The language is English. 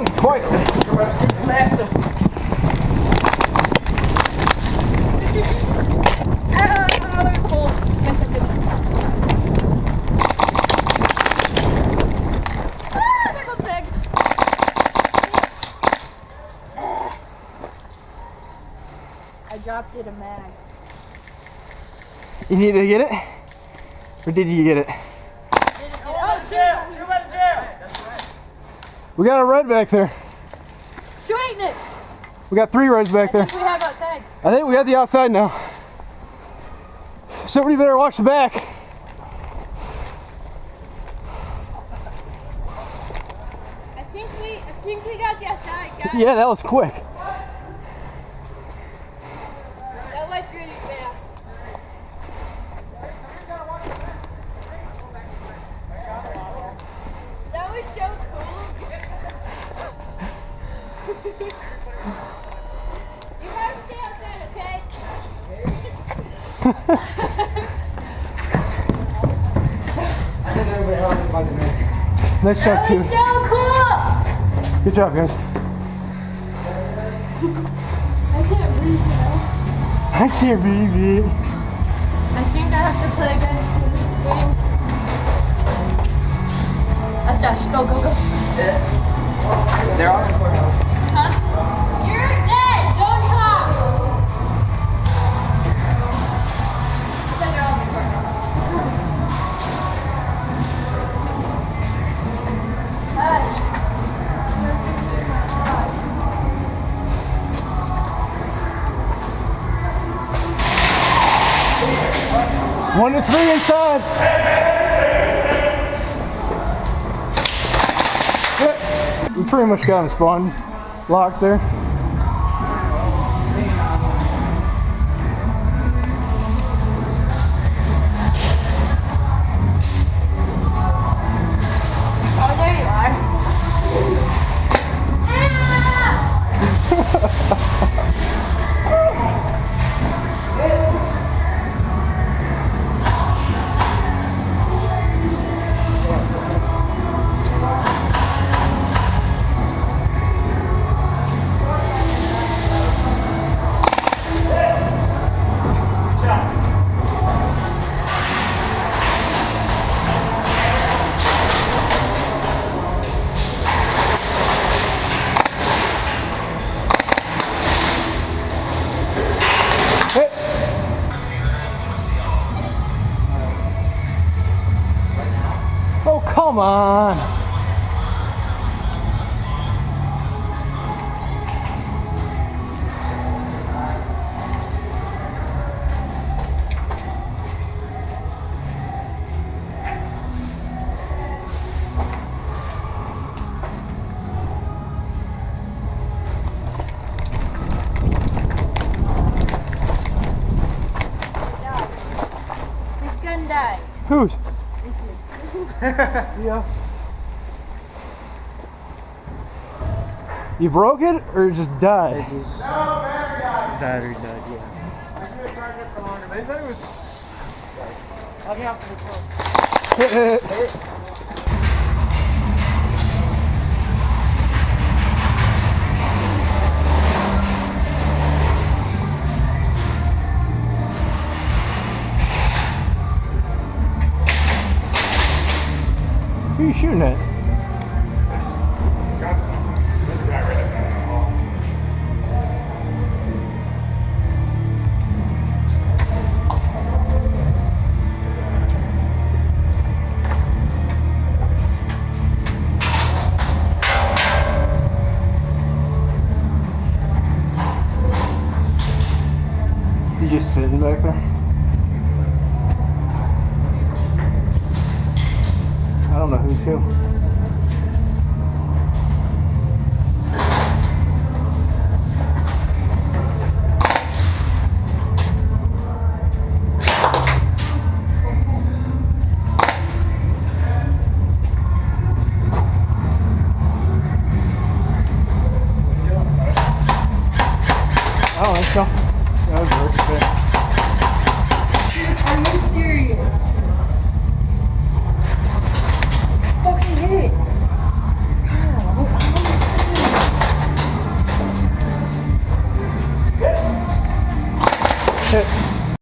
on, quietly. Massive. I dropped it a mag. You need to get it? Or did you get it? We got a red back there. Sweetness! We got 3 reds back there. We have outside. I think we got the outside now. Somebody better watch the back. I think we got the outside, guys. Yeah, that was quick. That was really fast. That was so cool. You have to stay outside, okay? I think everybody else is about to make. Nice shot, That too. was so cool! Good job, guys. I can't breathe now. I can't believe it. I think I have to play against this game. That's Josh. Go, go, go. They're on the courthouse. Huh? You're dead! Don't talk! They're on the courthouse. Hush. 1 to 3 inside. Yep. We pretty much got him spawned locked there. Oh, there you are. Oh, come on. Who's gonna die? Who's? Yeah. You broke it or it just died? Battery died, yeah. I should have tried it for longer, but I thought it was. I'll get off the phone. Hit it. Who are you shooting at? You just sitting back there? I don't know who's who.